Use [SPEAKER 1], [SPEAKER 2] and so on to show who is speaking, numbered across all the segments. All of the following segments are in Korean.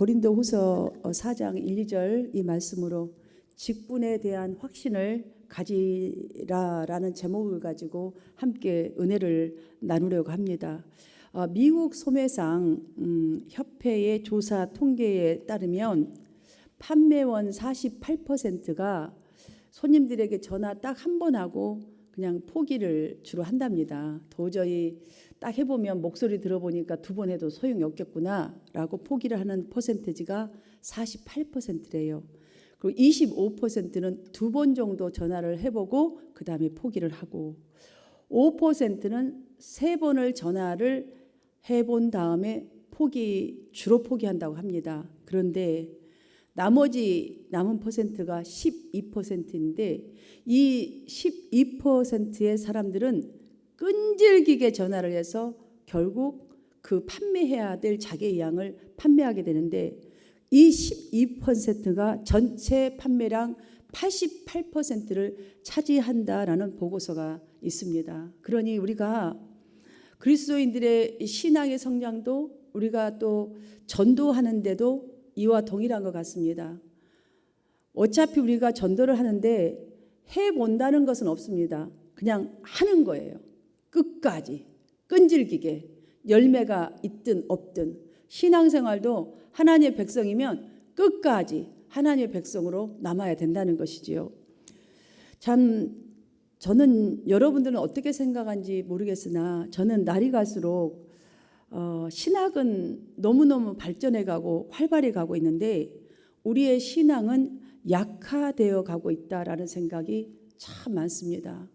[SPEAKER 1] 고린도후서 4장 1, 2절 이 말씀으로 직분에 대한 확신을 가지라라는 제목을 가지고 함께 은혜를 나누려고 합니다. 미국 소매상 협회의 조사 통계에 따르면 판매원 48%가 손님들에게 전화 딱 한 번 하고 그냥 포기를 주로 한답니다. 도저히 딱 해보면 목소리 들어보니까 두 번 해도 소용이 없겠구나 라고 포기를 하는 퍼센테지가 48%래요. 그리고 25%는 두 번 정도 전화를 해보고 그 다음에 포기를 하고 5%는 세 번을 전화를 해본 다음에 주로 포기한다고 합니다. 그런데 나머지 남은 퍼센트가 12%인데 이 12%의 사람들은 끈질기게 전화를 해서 결국 그 판매해야 될 자기의 양을 판매하게 되는데 이 12%가 전체 판매량 88%를 차지한다라는 보고서가 있습니다. 그러니 우리가 그리스도인들의 신앙의 성장도 우리가 또 전도하는데도 이와 동일한 것 같습니다. 어차피 우리가 전도를 하는데 해본다는 것은 없습니다. 그냥 하는 거예요. 끝까지 끈질기게 열매가 있든 없든 신앙생활도 하나님의 백성이면 끝까지 하나님의 백성으로 남아야 된다는 것이지요. 참 저는 여러분들은 어떻게 생각하는지 모르겠으나 저는 날이 갈수록 신학은 너무너무 발전해가고 활발히 가고 있는데 우리의 신앙은 약화되어 가고 있다라는 생각이 참 많습니다.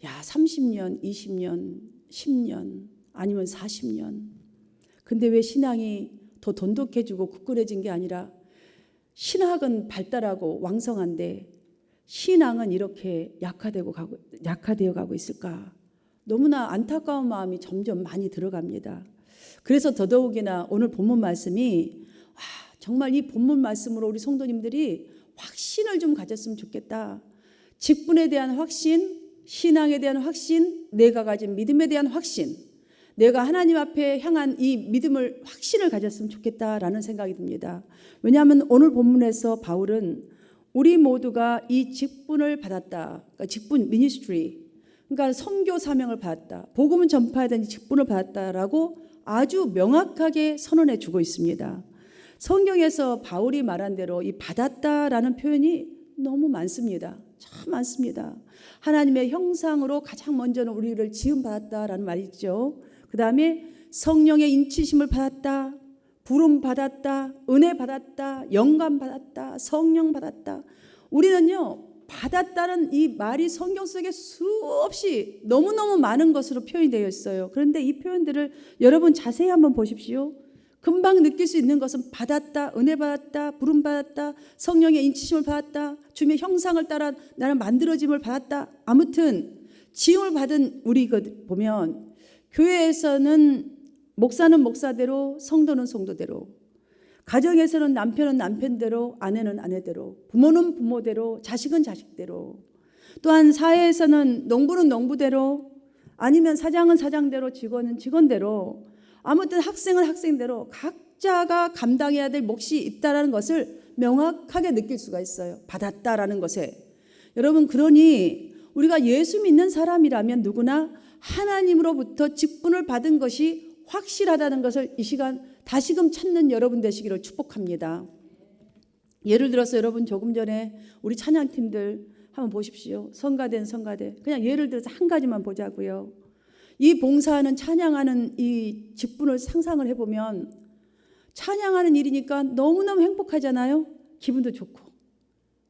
[SPEAKER 1] 30년, 20년, 10년 아니면 40년. 근데 왜 신앙이 더 돈독해지고 굳건해진 게 아니라 신학은 발달하고 왕성한데 신앙은 이렇게 약화되어 가고 있을까? 너무나 안타까운 마음이 점점 많이 들어갑니다. 그래서 더더욱이나 오늘 본문 말씀이 정말 이 본문 말씀으로 우리 성도님들이 확신을 좀 가졌으면 좋겠다. 직분에 대한 확신, 신앙에 대한 확신, 내가 가진 믿음에 대한 확신, 내가 하나님 앞에 향한 이 믿음을 확신을 가졌으면 좋겠다라는 생각이 듭니다. 왜냐하면 오늘 본문에서 바울은 우리 모두가 이 직분을 받았다. 그러니까 직분, 미니스트리, 그러니까 선교 사명을 받았다. 복음을 전파해야 되는 직분을 받았다라고 아주 명확하게 선언해 주고 있습니다. 성경에서 바울이 말한 대로 이 받았다라는 표현이 너무 많습니다. 참 많습니다. 하나님의 형상으로 가장 먼저는 우리를 지음 받았다라는 말이 있죠. 그 다음에 성령의 인치심을 받았다, 부름 받았다, 은혜 받았다, 영감 받았다, 성령 받았다. 우리는요 받았다는 이 말이 성경 속에 수없이 너무너무 많은 것으로 표현이 되어 있어요. 그런데 이 표현들을 여러분 자세히 한번 보십시오. 금방 느낄 수 있는 것은 받았다, 은혜 받았다, 부름 받았다, 성령의 인치심을 받았다, 주님의 형상을 따라 나는 만들어짐을 받았다. 아무튼 지음을 받은 우리 보면 교회에서는 목사는 목사대로, 성도는 성도대로, 가정에서는 남편은 남편대로, 아내는 아내대로, 부모는 부모대로, 자식은 자식대로, 또한 사회에서는 농부는 농부대로, 아니면 사장은 사장대로, 직원은 직원대로, 아무튼 학생은 학생대로 각자가 감당해야 될 몫이 있다는 것을 명확하게 느낄 수가 있어요. 받았다라는 것에. 여러분, 그러니 우리가 예수 믿는 사람이라면 누구나 하나님으로부터 직분을 받은 것이 확실하다는 것을 이 시간 다시금 찾는 여러분 되시기를 축복합니다. 예를 들어서 여러분 조금 전에 우리 찬양팀들 한번 보십시오. 성가대는 성가대. 그냥 예를 들어서 한 가지만 보자고요. 이 봉사하는 찬양하는 이 직분을 상상을 해보면 찬양하는 일이니까 너무너무 행복하잖아요. 기분도 좋고.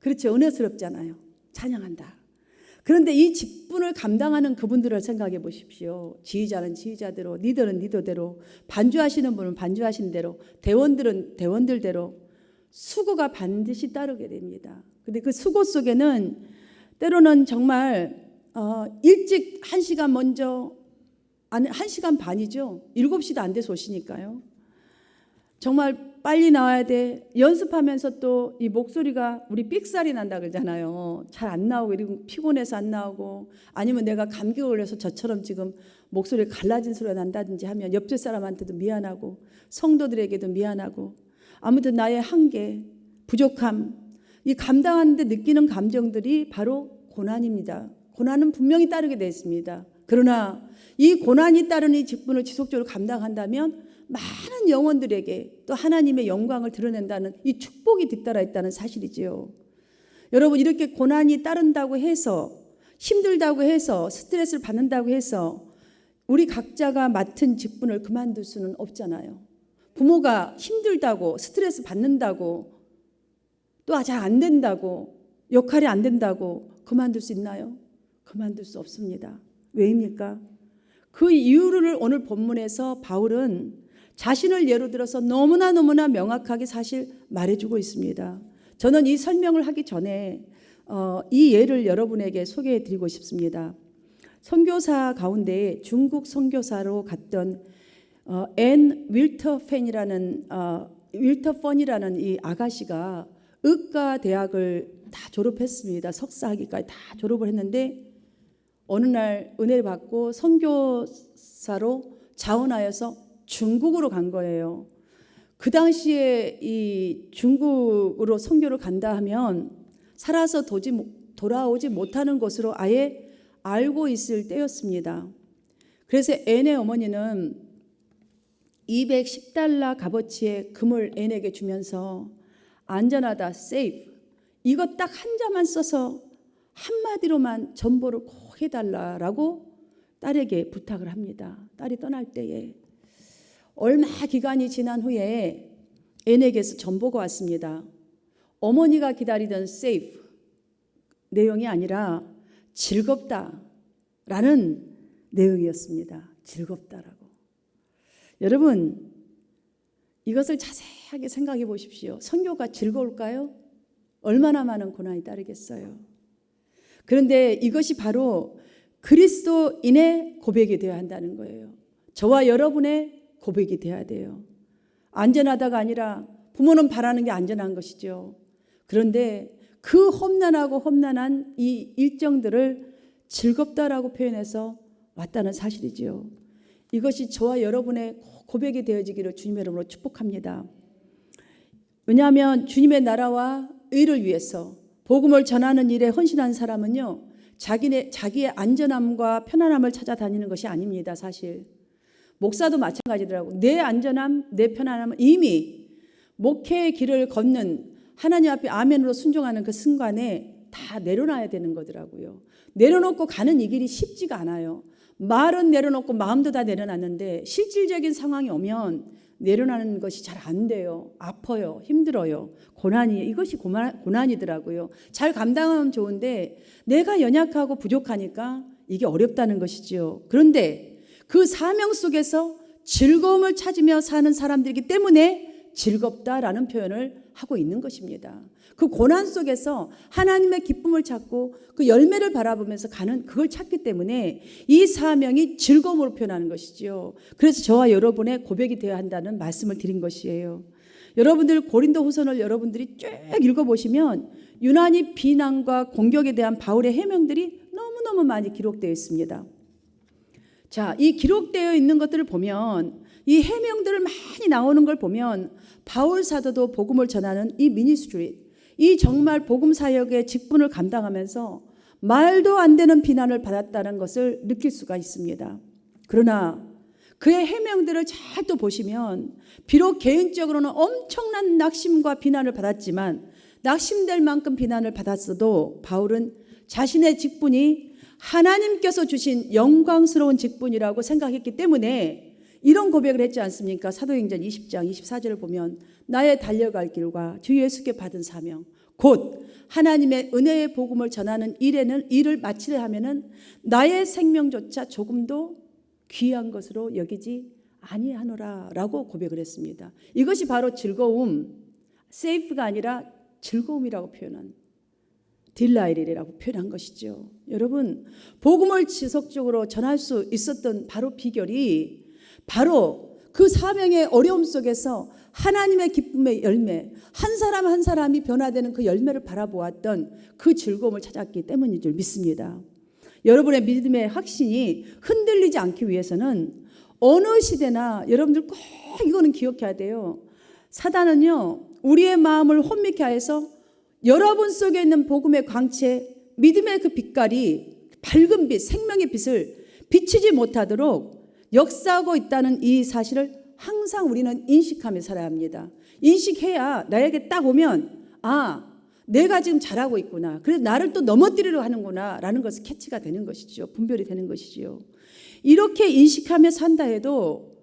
[SPEAKER 1] 그렇죠. 은혜스럽잖아요. 찬양한다. 그런데 이 직분을 감당하는 그분들을 생각해 보십시오. 지휘자는 지휘자대로, 리더는 리더대로, 반주하시는 분은 반주하시는 대로, 대원들은 대원들대로 수고가 반드시 따르게 됩니다. 근데 그 수고 속에는 때로는 정말 일찍 1시간 먼저, 아니 1시간 반이죠. 7시도 안 돼서 오시니까요. 정말 빨리 나와야 돼. 연습하면서 또 이 목소리가 우리 삑살이 난다 그러잖아요. 잘 안 나오고 이러고 피곤해서 안 나오고 아니면 내가 감기 걸려서 저처럼 지금 목소리가 갈라진 소리가 난다든지 하면 옆집 사람한테도 미안하고 성도들에게도 미안하고 아무튼 나의 한계, 부족함, 이 감당하는데 느끼는 감정들이 바로 고난입니다. 고난은 분명히 따르게 되어 있습니다. 그러나 이 고난이 따르는 이 직분을 지속적으로 감당한다면 많은 영혼들에게 또 하나님의 영광을 드러낸다는 이 축복이 뒤따라 있다는 사실이지요. 여러분, 이렇게 고난이 따른다고 해서, 힘들다고 해서, 스트레스를 받는다고 해서 우리 각자가 맡은 직분을 그만둘 수는 없잖아요. 부모가 힘들다고, 스트레스 받는다고, 또 잘 안 된다고, 역할이 안 된다고 그만둘 수 있나요? 그만둘 수 없습니다. 왜입니까? 그 이유를 오늘 본문에서 바울은 자신을 예로 들어서 너무나 명확하게 사실 말해주고 있습니다. 저는 이 설명을 하기 전에 이 예를 여러분에게 소개해드리고 싶습니다. 선교사 가운데 중국 선교사로 갔던 앤 윌터펀이라는 이 아가씨가 의과 대학을 다 졸업했습니다. 석사학위까지 다 졸업을 했는데 어느 날 은혜를 받고 선교사로 자원하여서 중국으로 간 거예요. 그 당시에 이 중국으로 선교를 간다 하면 살아서 돌아오지 못하는 것으로 아예 알고 있을 때였습니다. 그래서 앤의 어머니는 210달러 값어치의 금을 앤에게 주면서 안전하다, safe, 이거 딱 한 자만 써서 한마디로만 전보를 꼭 해달라라고 딸에게 부탁을 합니다. 딸이 떠날 때에 얼마 기간이 지난 후에 앤에게서 전보가 왔습니다. 어머니가 기다리던 safe 내용이 아니라 즐겁다라는 내용이었습니다. 즐겁다라고. 여러분, 이것을 자세하게 생각해 보십시오. 선교가 즐거울까요? 얼마나 많은 고난이 따르겠어요. 그런데 이것이 바로 그리스도인의 고백이 되어야 한다는 거예요. 저와 여러분의 고백이 되어야 돼요. 안전하다가 아니라 부모는 바라는 게 안전한 것이죠. 그런데 그 험난한 이 일정들을 즐겁다라고 표현해서 왔다는 사실이지요. 이것이 저와 여러분의 고백이 되어지기를 주님의 이름으로 축복합니다. 왜냐하면 주님의 나라와 의를 위해서 복음을 전하는 일에 헌신한 사람은요, 자기의 안전함과 편안함을 찾아다니는 것이 아닙니다. 사실 목사도 마찬가지더라고요. 내 안전함, 내 편안함은 이미 목회의 길을 걷는 하나님 앞에 아멘으로 순종하는 그 순간에 다 내려놔야 되는 거더라고요. 내려놓고 가는 이 길이 쉽지가 않아요. 말은 내려놓고 마음도 다 내려놨는데 실질적인 상황이 오면 내려놓는 것이 잘 안 돼요. 아파요. 힘들어요. 이것이 고난이더라고요. 잘 감당하면 좋은데 내가 연약하고 부족하니까 이게 어렵다는 것이지요. 그런데 그 사명 속에서 즐거움을 찾으며 사는 사람들이기 때문에 즐겁다라는 표현을 하고 있는 것입니다. 그 고난 속에서 하나님의 기쁨을 찾고 그 열매를 바라보면서 가는 그걸 찾기 때문에 이 사명이 즐거움으로 표현하는 것이지요. 그래서 저와 여러분의 고백이 되어야 한다는 말씀을 드린 것이에요. 여러분들 고린도후서를 여러분들이 쭉 읽어보시면 유난히 비난과 공격에 대한 바울의 해명들이 너무너무 많이 기록되어 있습니다. 자, 이 기록되어 있는 것들을 보면 이 해명들을 많이 나오는 걸 보면 바울 사도도 복음을 전하는 이 미니스트리, 이 정말 복음 사역의 직분을 감당하면서 말도 안 되는 비난을 받았다는 것을 느낄 수가 있습니다. 그러나 그의 해명들을 잘 또 보시면 비록 개인적으로는 엄청난 낙심과 비난을 받았지만 낙심될 만큼 비난을 받았어도 바울은 자신의 직분이 하나님께서 주신 영광스러운 직분이라고 생각했기 때문에 이런 고백을 했지 않습니까? 사도행전 20장 24절을 보면 나의 달려갈 길과 주 예수께 받은 사명 곧 하나님의 은혜의 복음을 전하는 일을 마치려 하면은 나의 생명조차 조금도 귀한 것으로 여기지 아니하노라라고 고백을 했습니다. 이것이 바로 즐거움, 세이프가 아니라 즐거움이라고 표현한 딜라이트라고 표현한 것이죠. 여러분, 복음을 지속적으로 전할 수 있었던 바로 비결이 바로 그 사명의 어려움 속에서 하나님의 기쁨의 열매, 한 사람 한 사람이 변화되는 그 열매를 바라보았던 그 즐거움을 찾았기 때문인 줄 믿습니다. 여러분의 믿음의 확신이 흔들리지 않기 위해서는 어느 시대나 여러분들 꼭 이거는 기억해야 돼요. 사단은요, 우리의 마음을 혼미케 하여서 여러분 속에 있는 복음의 광채, 믿음의 그 빛깔이 밝은 빛, 생명의 빛을 비치지 못하도록 역사하고 있다는 이 사실을 항상 우리는 인식하며 살아야 합니다. 인식해야 나에게 딱 오면 내가 지금 잘하고 있구나. 그래서 나를 또 넘어뜨리려 하는구나 라는 것이 캐치가 되는 것이죠. 분별이 되는 것이죠. 이렇게 인식하며 산다 해도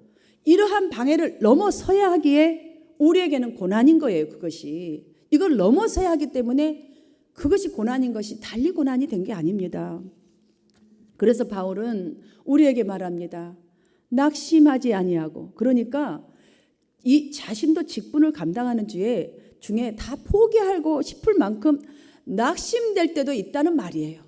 [SPEAKER 1] 이러한 방해를 넘어서야 하기에 우리에게는 고난인 거예요. 그것이. 이걸 넘어서야 하기 때문에 그것이 고난인 것이 달리 고난이 된 게 아닙니다. 그래서 바울은 우리에게 말합니다. 낙심하지 아니하고, 그러니까 이 자신도 직분을 감당하는 중에 다 포기하고 싶을 만큼 낙심될 때도 있다는 말이에요.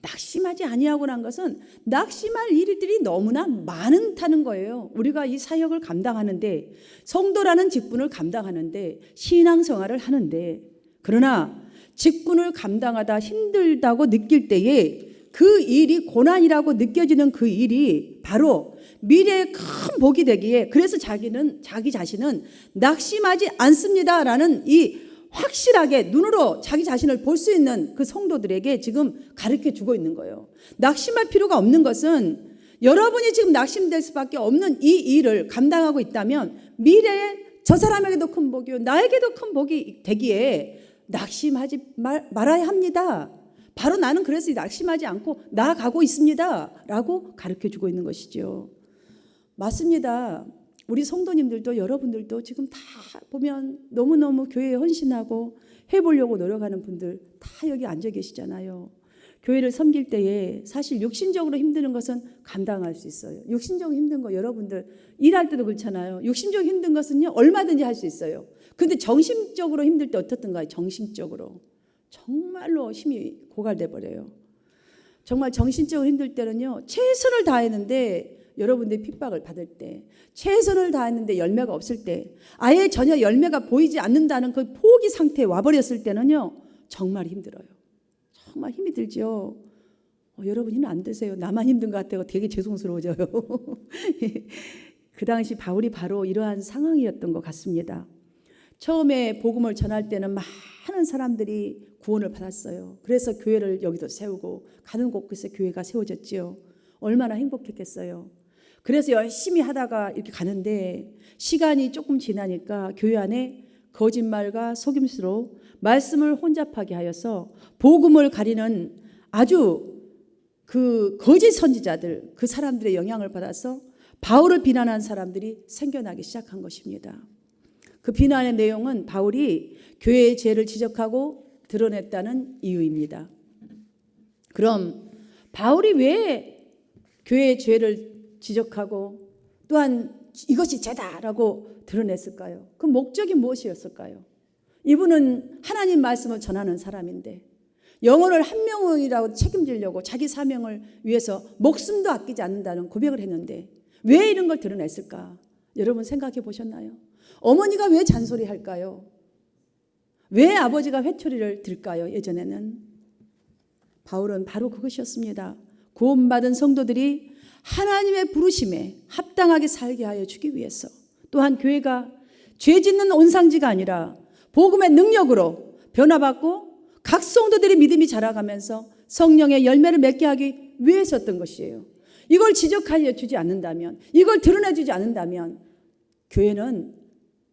[SPEAKER 1] 낙심하지 아니하고란 것은 낙심할 일들이 너무나 많다는 거예요. 우리가 이 사역을 감당하는데, 성도라는 직분을 감당하는데, 신앙생활을 하는데, 그러나 직분을 감당하다 힘들다고 느낄 때에 그 일이 고난이라고 느껴지는 그 일이 바로 미래의 큰 복이 되기에, 그래서 자기 자신은 낙심하지 않습니다라는 이 확실하게 눈으로 자기 자신을 볼 수 있는 그 성도들에게 지금 가르쳐 주고 있는 거예요. 낙심할 필요가 없는 것은 여러분이 지금 낙심될 수밖에 없는 이 일을 감당하고 있다면 미래에 저 사람에게도 큰 복이요, 나에게도 큰 복이 되기에 낙심하지 말아야 합니다. 바로 나는 그래서 낙심하지 않고 나아가고 있습니다 라고 가르쳐 주고 있는 것이죠. 맞습니다. 우리 성도님들도 여러분들도 지금 다 보면 너무너무 교회에 헌신하고 해보려고 노력하는 분들 다 여기 앉아 계시잖아요. 교회를 섬길 때에 사실 육신적으로 힘드는 것은 감당할 수 있어요. 육신적으로 힘든 거 여러분들 일할 때도 그렇잖아요. 육신적으로 힘든 것은요 얼마든지 할 수 있어요. 근데 정신적으로 힘들 때 어떻든가요? 정신적으로 정말로 힘이 고갈돼 버려요. 정말 정신적으로 힘들 때는요 최선을 다했는데, 여러분들이 핍박을 받을 때, 최선을 다했는데 열매가 없을 때, 아예 전혀 열매가 보이지 않는다는 그 포기 상태에 와버렸을 때는요 정말 힘들어요. 정말 힘이 들죠. 여러분 힘 안 드세요? 나만 힘든 것 같아요. 되게 죄송스러워져요. 그 당시 바울이 바로 이러한 상황이었던 것 같습니다. 처음에 복음을 전할 때는 많은 사람들이 구원을 받았어요. 그래서 교회를 여기도 세우고 가는 곳곳에 교회가 세워졌지요. 얼마나 행복했겠어요. 그래서 열심히 하다가 이렇게 가는데 시간이 조금 지나니까 교회 안에 거짓말과 속임수로 말씀을 혼잡하게 하여서 복음을 가리는 아주 그 거짓 선지자들, 그 사람들의 영향을 받아서 바울을 비난한 사람들이 생겨나기 시작한 것입니다. 그 비난의 내용은 바울이 교회의 죄를 지적하고 드러냈다는 이유입니다. 그럼 바울이 왜 교회의 죄를 지적하고 또한 이것이 죄다라고 드러냈을까요? 그 목적이 무엇이었을까요? 이분은 하나님 말씀을 전하는 사람인데 영혼을 한 명이라도 책임지려고 자기 사명을 위해서 목숨도 아끼지 않는다는 고백을 했는데 왜 이런 걸 드러냈을까? 여러분 생각해 보셨나요? 어머니가 왜 잔소리할까요? 왜 아버지가 회초리를 들까요? 예전에는 바울은 바로 그것이었습니다. 구원받은 성도들이 하나님의 부르심에 합당하게 살게 하여 주기 위해서, 또한 교회가 죄 짓는 온상지가 아니라 복음의 능력으로 변화받고 각 성도들의 믿음이 자라가면서 성령의 열매를 맺게 하기 위해서였던 것이에요. 이걸 지적하여 주지 않는다면, 이걸 드러내주지 않는다면 교회는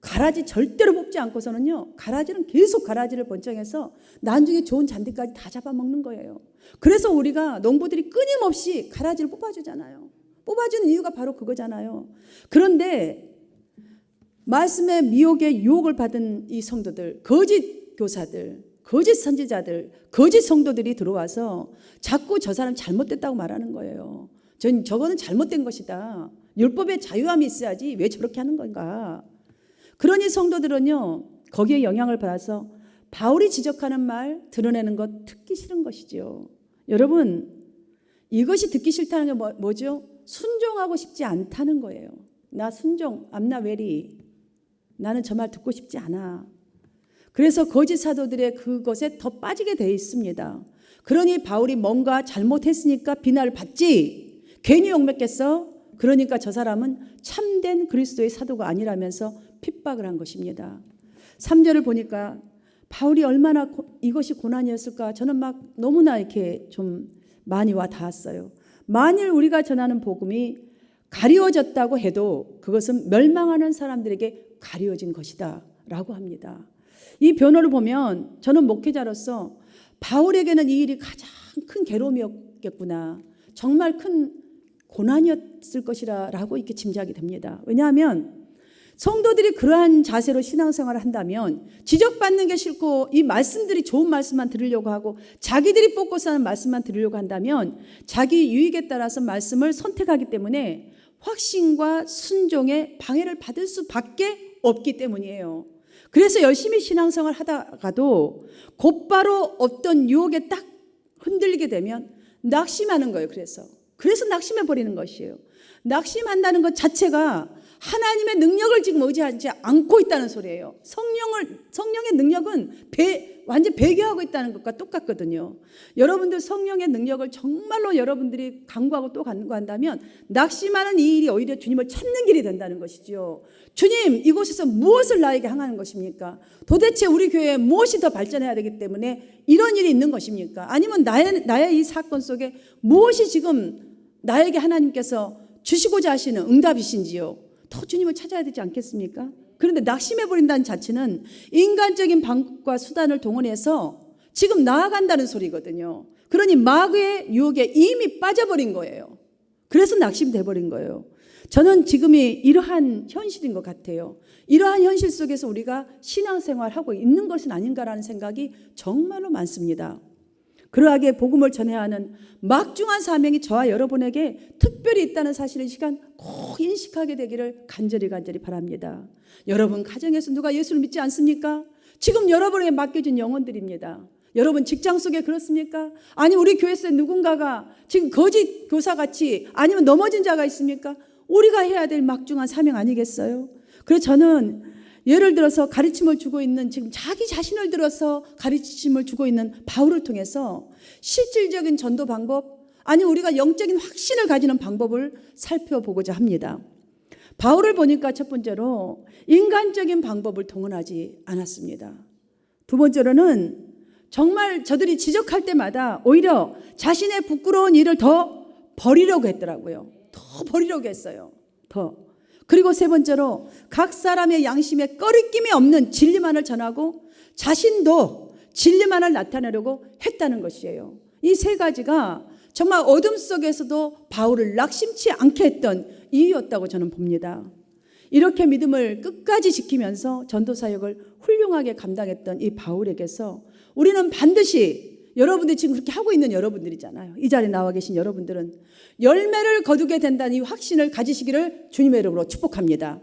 [SPEAKER 1] 가라지 절대로 뽑지 않고서는요, 가라지는 계속 가라지를 번쩍해서 나중에 좋은 잔디까지 다 잡아먹는 거예요. 그래서 우리가 농부들이 끊임없이 가라지를 뽑아주잖아요. 뽑아주는 이유가 바로 그거잖아요. 그런데 말씀의 미혹에 유혹을 받은 이 성도들, 거짓 교사들, 거짓 선지자들, 거짓 성도들이 들어와서 자꾸 저 사람 잘못됐다고 말하는 거예요. 저거는 잘못된 것이다. 율법에 자유함이 있어야지 왜 저렇게 하는 건가. 그러니 성도들은요 거기에 영향을 받아서 바울이 지적하는 말 드러내는 것 듣기 싫은 것이죠. 여러분 이것이 듣기 싫다는 게 뭐죠? 순종하고 싶지 않다는 거예요. 나 순종, I'm not ready. 나는 저 말 듣고 싶지 않아. 그래서 거짓 사도들의 그것에 더 빠지게 돼 있습니다. 그러니 바울이 뭔가 잘못했으니까 비난을 받지 괜히 욕먹겠어? 그러니까 저 사람은 참된 그리스도의 사도가 아니라면서 핍박을 한 것입니다. 3절을 보니까 바울이 얼마나 이것이 고난이었을까 저는 막 너무나 이렇게 좀 많이 와 닿았어요. 만일 우리가 전하는 복음이 가리워졌다고 해도 그것은 멸망하는 사람들에게 가리워진 것이다 라고 합니다. 이 변호를 보면 저는 목회자로서 바울에게는 이 일이 가장 큰 괴로움이었겠구나, 정말 큰 고난이었을 것이라 라고 이렇게 짐작이 됩니다. 왜냐하면 성도들이 그러한 자세로 신앙생활을 한다면 지적받는 게 싫고 이 말씀들이 좋은 말씀만 들으려고 하고 자기들이 뽑고서 하는 말씀만 들으려고 한다면 자기 유익에 따라서 말씀을 선택하기 때문에 확신과 순종에 방해를 받을 수밖에 없기 때문이에요. 그래서 열심히 신앙생활을 하다가도 곧바로 어떤 유혹에 딱 흔들리게 되면 낙심하는 거예요. 그래서 낙심해 버리는 것이에요. 낙심한다는 것 자체가 하나님의 능력을 지금 의지하지 않고 있다는 소리예요. 성령의 능력은 완전 배교하고 있다는 것과 똑같거든요. 여러분들 성령의 능력을 정말로 여러분들이 간구하고 또 간구한다면 낙심하는 이 일이 오히려 주님을 찾는 길이 된다는 것이죠. 주님, 이곳에서 무엇을 나에게 향하는 것입니까? 도대체 우리 교회에 무엇이 더 발전해야 되기 때문에 이런 일이 있는 것입니까? 아니면 나의 이 사건 속에 무엇이 지금 나에게 하나님께서 주시고자 하시는 응답이신지요? 더 주님을 찾아야 되지 않겠습니까? 그런데 낙심해버린다는 자체는 인간적인 방법과 수단을 동원해서 지금 나아간다는 소리거든요. 그러니 마귀의 유혹에 이미 빠져버린 거예요. 그래서 낙심돼버린 거예요. 저는 지금이 이러한 현실인 것 같아요. 이러한 현실 속에서 우리가 신앙생활하고 있는 것은 아닌가라는 생각이 정말로 많습니다. 그러하게 복음을 전해야 하는 막중한 사명이 저와 여러분에게 특별히 있다는 사실을 이 시간 꼭 인식하게 되기를 간절히 바랍니다. 여러분 가정에서 누가 예수를 믿지 않습니까? 지금 여러분에게 맡겨진 영혼들입니다. 여러분 직장 속에 그렇습니까? 아니 우리 교회에서 누군가가 지금 거짓 교사같이 아니면 넘어진 자가 있습니까? 우리가 해야 될 막중한 사명 아니겠어요? 그래서 저는 예를 들어서 가르침을 주고 있는 지금 자기 자신을 들어서 가르침을 주고 있는 바울을 통해서 실질적인 전도 방법, 아니 우리가 영적인 확신을 가지는 방법을 살펴보고자 합니다. 바울을 보니까 첫 번째로 인간적인 방법을 동원하지 않았습니다. 두 번째로는 정말 저들이 지적할 때마다 오히려 자신의 부끄러운 일을 더 버리려고 했더라고요. 더 버리려고 했어요. 그리고 세 번째로 각 사람의 양심에 꺼리낌이 없는 진리만을 전하고 자신도 진리만을 나타내려고 했다는 것이에요. 이 세 가지가 정말 어둠 속에서도 바울을 낙심치 않게 했던 이유였다고 저는 봅니다. 이렇게 믿음을 끝까지 지키면서 전도 사역을 훌륭하게 감당했던 이 바울에게서 우리는 반드시, 여러분들이 지금 그렇게 하고 있는 여러분들이잖아요. 이 자리에 나와 계신 여러분들은 열매를 거두게 된다는 이 확신을 가지시기를 주님의 이름으로 축복합니다.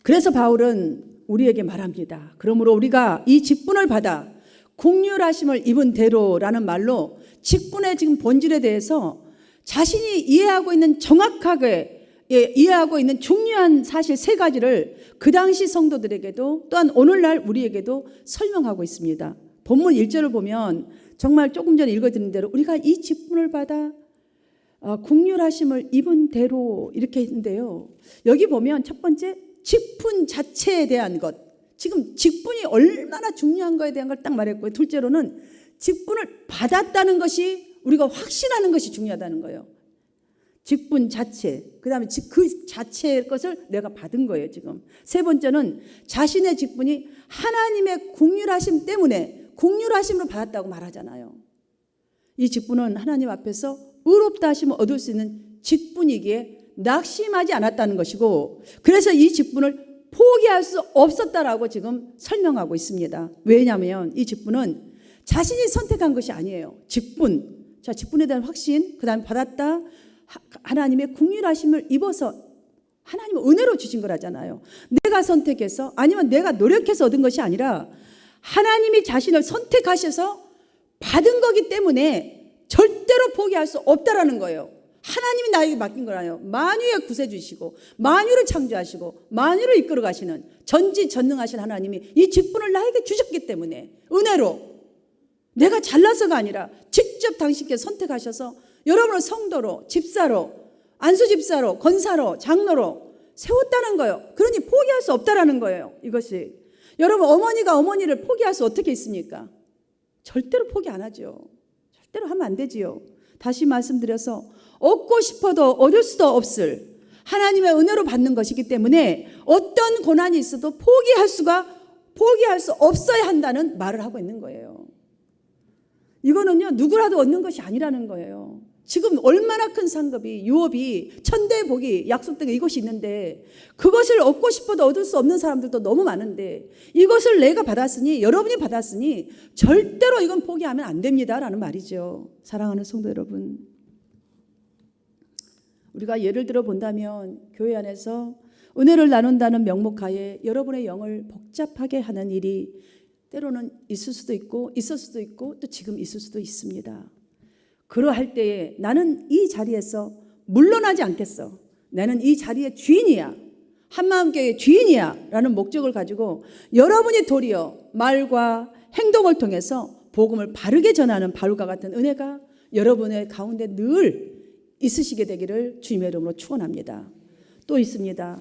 [SPEAKER 1] 그래서 바울은 우리에게 말합니다. 그러므로 우리가 이 직분을 받아 국률하심을 입은 대로라는 말로 직분의 지금 본질에 대해서 자신이 이해하고 있는 정확하게 이해하고 있는 중요한 사실 세 가지를 그 당시 성도들에게도 또한 오늘날 우리에게도 설명하고 있습니다. 본문 1절을 보면 정말 조금 전에 읽어드린 대로 우리가 이 직분을 받아 국률하심을 입은 대로 이렇게 했는데요. 여기 보면 첫 번째 직분 자체에 대한 것, 지금 직분이 얼마나 중요한 거에 대한 걸 딱 말했고요. 둘째로는 직분을 받았다는 것이 우리가 확신하는 것이 중요하다는 거예요. 직분 자체, 그 다음에 그 자체의 것을 내가 받은 거예요. 지금 세 번째는 자신의 직분이 하나님의 국률하심 때문에 국률하심으로 받았다고 말하잖아요. 이 직분은 하나님 앞에서 의롭다 하심을 얻을 수 있는 직분이기에 낙심하지 않았다는 것이고, 그래서 이 직분을 포기할 수 없었다라고 지금 설명하고 있습니다. 왜냐하면 이 직분은 자신이 선택한 것이 아니에요. 직분에 대한 확신, 그 다음에 받았다, 하나님의 국률하심을 입어서 하나님은 은혜로 주신 거라잖아요. 내가 선택해서 아니면 내가 노력해서 얻은 것이 아니라 하나님이 자신을 선택하셔서 받은 거기 때문에 절대로 포기할 수 없다라는 거예요. 하나님이 나에게 맡긴 거라요. 만유의 구세주시고 만유를 창조하시고 만유를 이끌어 가시는 전지전능하신 하나님이 이 직분을 나에게 주셨기 때문에 은혜로, 내가 잘나서가 아니라 직접 당신께서 선택하셔서 여러분을 성도로, 집사로, 안수집사로, 권사로, 장로로 세웠다는 거예요. 그러니 포기할 수 없다라는 거예요. 이것이. 여러분, 어머니가 어머니를 포기할 수 어떻게 있습니까? 절대로 포기 안 하죠. 절대로 하면 안 되지요. 다시 말씀드려서 얻고 싶어도 얻을 수도 없을 하나님의 은혜로 받는 것이기 때문에 어떤 고난이 있어도 포기할 수 없어야 한다는 말을 하고 있는 거예요. 이거는요, 누구라도 얻는 것이 아니라는 거예요. 지금 얼마나 큰 상급이, 유업이, 천대의 복이 약속된 이것이 있는데 그것을 얻고 싶어도 얻을 수 없는 사람들도 너무 많은데 이것을 내가 받았으니, 여러분이 받았으니 절대로 이건 포기하면 안 됩니다라는 말이죠. 사랑하는 성도 여러분, 우리가 예를 들어 본다면 교회 안에서 은혜를 나눈다는 명목하에 여러분의 영을 복잡하게 하는 일이 때로는 있을 수도 있고 있을 수도 있고 또 지금 있을 수도 있습니다. 그러할 때에 나는 이 자리에서 물러나지 않겠어. 나는 이 자리의 주인이야. 한마음교회의 주인이야 라는 목적을 가지고 여러분이 도리어 말과 행동을 통해서 복음을 바르게 전하는 바울과 같은 은혜가 여러분의 가운데 늘 있으시게 되기를 주님의 이름으로 축원합니다. 또 있습니다.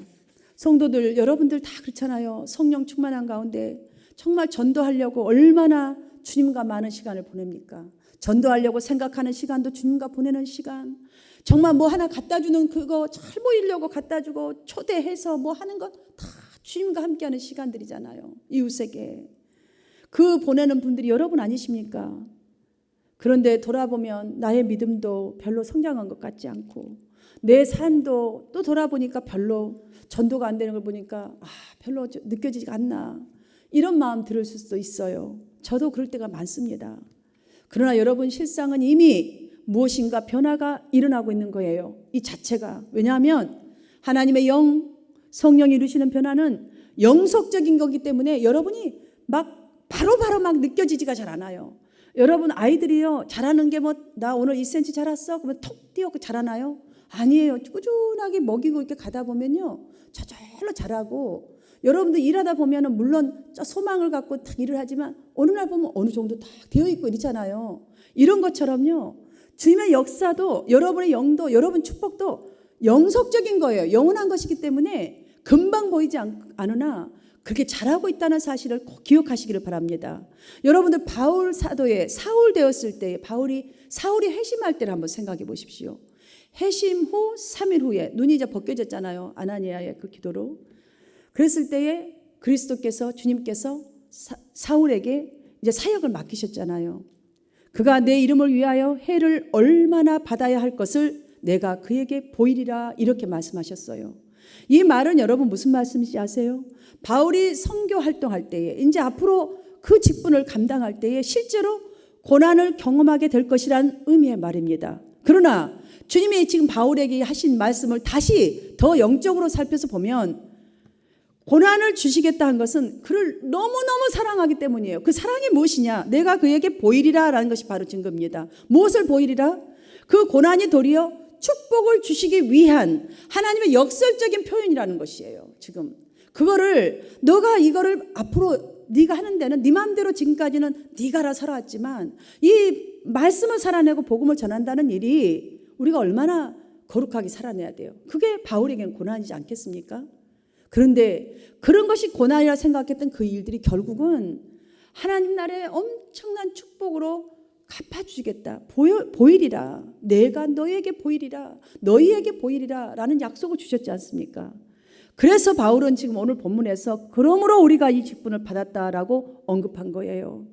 [SPEAKER 1] 성도들 여러분들 다 그렇잖아요. 성령 충만한 가운데 정말 전도하려고 얼마나 주님과 많은 시간을 보냅니까? 전도하려고 생각하는 시간도 주님과 보내는 시간, 정말 뭐 하나 갖다 주는 그거 잘 보이려고 갖다 주고 초대해서 뭐 하는 것 다 주님과 함께하는 시간들이잖아요. 이웃에게 그 보내는 분들이 여러분 아니십니까? 그런데 돌아보면 나의 믿음도 별로 성장한 것 같지 않고 내 삶도 또 돌아보니까 별로 전도가 안 되는 걸 보니까 별로 느껴지지 않나, 이런 마음 들을 수도 있어요. 저도 그럴 때가 많습니다. 그러나 여러분, 실상은 이미 무엇인가 변화가 일어나고 있는 거예요. 이 자체가. 왜냐하면 하나님의 영, 성령이 이루시는 변화는 영속적인 거기 때문에 여러분이 막 바로바로 막 느껴지지가 잘 않아요. 여러분 아이들이요, 자라는 게 뭐 나 오늘 2cm 자랐어? 그러면 톡 뛰어서 자라나요? 아니에요. 꾸준하게 먹이고 이렇게 가다 보면요, 저절로 자라고, 여러분들 일하다 보면은 물론 소망을 갖고 딱 일을 하지만 어느 날 보면 어느 정도 다 되어 있고 이렇잖아요. 이런 것처럼요, 주님의 역사도 여러분의 영도 여러분 축복도 영속적인 거예요. 영원한 것이기 때문에 금방 보이지 않으나 그렇게 잘하고 있다는 사실을 꼭 기억하시기를 바랍니다. 여러분들 바울 사도에 사울 되었을 때 사울이 회심할 때를 한번 생각해 보십시오. 회심 후 3일 후에 눈이 이제 벗겨졌잖아요. 아나니아의 그 기도로. 그랬을 때에 그리스도께서, 주님께서 사울에게 이제 사역을 맡기셨잖아요. 그가 내 이름을 위하여 해를 얼마나 받아야 할 것을 내가 그에게 보이리라, 이렇게 말씀하셨어요. 이 말은 여러분 무슨 말씀인지 아세요? 바울이 선교 활동할 때에 이제 앞으로 그 직분을 감당할 때에 실제로 고난을 경험하게 될 것이란 의미의 말입니다. 그러나 주님이 지금 바울에게 하신 말씀을 다시 더 영적으로 살펴서 보면 고난을 주시겠다 한 것은 그를 너무너무 사랑하기 때문이에요. 그 사랑이 무엇이냐? 내가 그에게 보이리라 라는 것이 바로 증거입니다. 무엇을 보이리라? 그 고난이 도리어 축복을 주시기 위한 하나님의 역설적인 표현이라는 것이에요. 지금 그거를 너가 이거를 앞으로 네가 하는 데는 네 마음대로 지금까지는 네가 알아 살아왔지만 이 말씀을 살아내고 복음을 전한다는 일이 우리가 얼마나 거룩하게 살아내야 돼요. 그게 바울에게는 고난이지 않겠습니까? 그런데 그런 것이 고난이라 생각했던 그 일들이 결국은 하나님 나라의 엄청난 축복으로 갚아주시겠다. 보이리라. 내가 너에게 보이리라. 너희에게 보이리라 라는 약속을 주셨지 않습니까? 그래서 바울은 지금 오늘 본문에서 그러므로 우리가 이 직분을 받았다라고 언급한 거예요.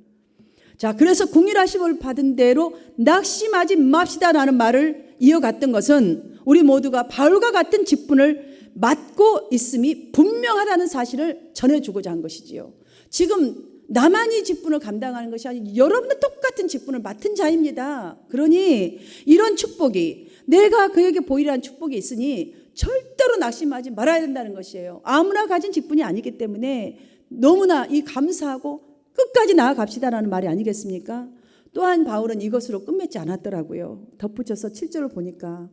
[SPEAKER 1] 자, 그래서 궁일하심을 받은 대로 낙심하지 맙시다라는 말을 이어갔던 것은 우리 모두가 바울과 같은 직분을 맡고 있음이 분명하다는 사실을 전해주고자 한 것이지요. 지금 나만 이 직분을 감당하는 것이 아니고 여러분도 똑같은 직분을 맡은 자입니다. 그러니 이런 축복이, 내가 그에게 보이라는 축복이 있으니 절대로 낙심하지 말아야 된다는 것이에요. 아무나 가진 직분이 아니기 때문에 너무나 이 감사하고 끝까지 나아갑시다라는 말이 아니겠습니까? 또한 바울은 이것으로 끝맺지 않았더라고요. 덧붙여서 7절을 보니까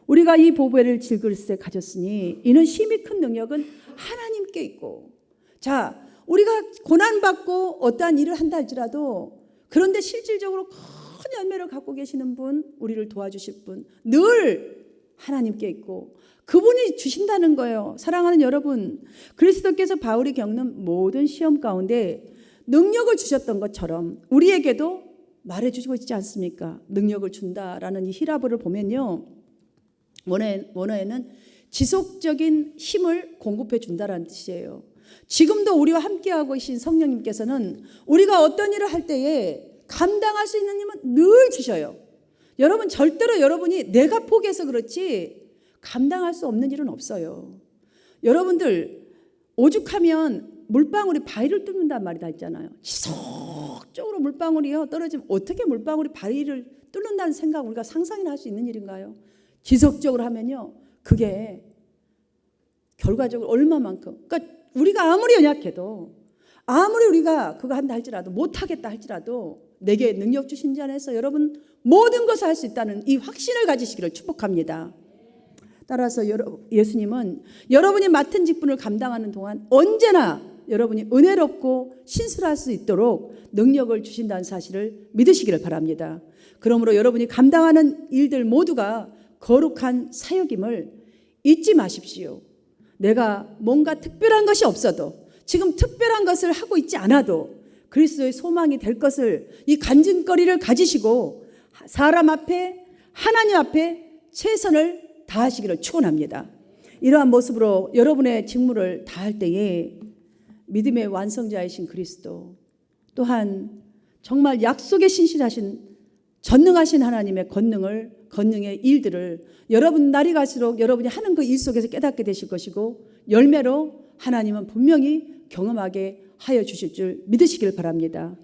[SPEAKER 1] 우리가 이 보배를 질글세 가졌으니 이는 심히 큰 능력은 하나님께 있고. 자, 우리가 고난받고 어떠한 일을 한다 할지라도 그런데 실질적으로 큰 열매를 갖고 계시는 분, 우리를 도와주실 분, 늘 하나님께 있고 그분이 주신다는 거예요. 사랑하는 여러분, 그리스도께서 바울이 겪는 모든 시험 가운데 능력을 주셨던 것처럼 우리에게도 말해주고 있지 않습니까? 능력을 준다라는 이 히라보를 보면요, 원어에는 지속적인 힘을 공급해 준다라는 뜻이에요. 지금도 우리와 함께하고 계신 성령님께서는 우리가 어떤 일을 할 때에 감당할 수 있는 힘은 늘 주셔요. 여러분, 절대로 여러분이 내가 포기해서 그렇지 감당할 수 없는 일은 없어요. 여러분들, 오죽하면 물방울이 바위를 뚫는단 말이 다 있잖아요. 지속적으로 물방울이요 떨어지면 어떻게 물방울이 바위를 뚫는다는 생각 우리가 상상이나 할 수 있는 일인가요? 지속적으로 하면요, 그게 결과적으로 얼마만큼, 그러니까 우리가 아무리 연약해도, 아무리 우리가 그거 한다 할지라도, 못하겠다 할지라도 내게 능력 주신 자 안에서 여러분 모든 것을 할 수 있다는 이 확신을 가지시기를 축복합니다. 따라서 예수님은 여러분이 맡은 직분을 감당하는 동안 언제나 여러분이 은혜롭고 신실할 수 있도록 능력을 주신다는 사실을 믿으시기를 바랍니다. 그러므로 여러분이 감당하는 일들 모두가 거룩한 사역임을 잊지 마십시오. 내가 뭔가 특별한 것이 없어도, 지금 특별한 것을 하고 있지 않아도 그리스도의 소망이 될 것을, 이 간증거리를 가지시고 사람 앞에, 하나님 앞에 최선을 다하시기를 축원합니다. 이러한 모습으로 여러분의 직무를 다할 때에 믿음의 완성자이신 그리스도, 또한 정말 약속에 신실하신 전능하신 하나님의 권능의 일들을 여러분 날이 갈수록 여러분이 하는 그 일 속에서 깨닫게 되실 것이고, 열매로 하나님은 분명히 경험하게 하여 주실 줄 믿으시길 바랍니다.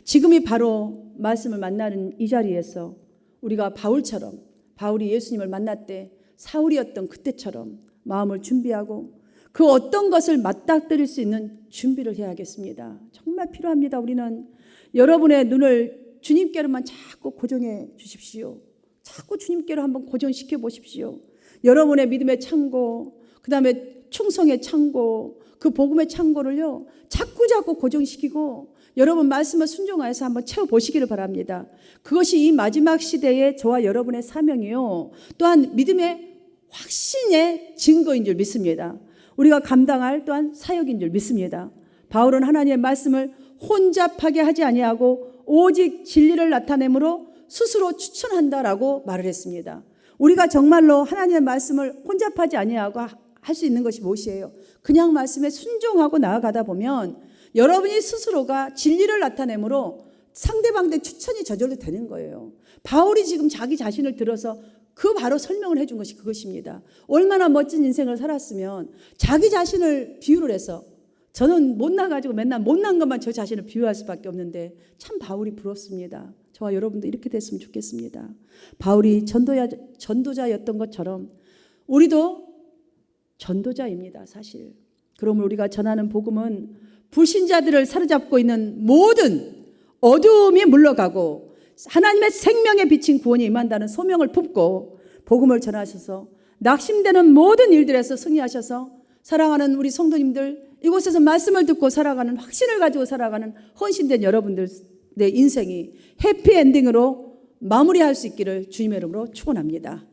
[SPEAKER 1] 지금이 바로 말씀을 만나는 이 자리에서 우리가 바울이 예수님을 만날 때 사울이었던 그때처럼 마음을 준비하고 그 어떤 것을 맞닥뜨릴 수 있는 준비를 해야겠습니다. 정말 필요합니다. 우리는 여러분의 눈을 주님께로만 자꾸 고정해 주십시오. 자꾸 주님께로 한번 고정시켜 보십시오. 여러분의 믿음의 창고, 그 다음에 충성의 창고, 그 복음의 창고를요 자꾸 고정시키고 여러분 말씀을 순종하여서 한번 채워보시기를 바랍니다. 그것이 이 마지막 시대의 저와 여러분의 사명이요, 또한 믿음의 확신의 증거인 줄 믿습니다. 우리가 감당할 또한 사역인 줄 믿습니다. 바울은 하나님의 말씀을 혼잡하게 하지 아니하고 오직 진리를 나타내므로 스스로 추천한다라고 말을 했습니다. 우리가 정말로 하나님의 말씀을 혼잡하지 아니하고 할 수 있는 것이 무엇이에요? 그냥 말씀에 순종하고 나아가다 보면 여러분이 스스로가 진리를 나타내므로 상대방의 추천이 저절로 되는 거예요. 바울이 지금 자기 자신을 들어서 그 바로 설명을 해준 것이 그것입니다. 얼마나 멋진 인생을 살았으면 자기 자신을 비유를 해서, 저는 못나가지고 맨날 못난 것만 저 자신을 비유할 수밖에 없는데 참 바울이 부럽습니다. 저와 여러분도 이렇게 됐으면 좋겠습니다. 바울이 전도자였던 것처럼 우리도 전도자입니다, 사실. 그러므로 우리가 전하는 복음은 불신자들을 사로잡고 있는 모든 어두움이 물러가고 하나님의 생명에 비친 구원이 임한다는 소명을 품고 복음을 전하셔서 낙심되는 모든 일들에서 승리하셔서 사랑하는 우리 성도님들, 이곳에서 말씀을 듣고 살아가는 확신을 가지고 살아가는 헌신된 여러분들의 인생이 해피엔딩으로 마무리할 수 있기를 주님의 이름으로 축원합니다.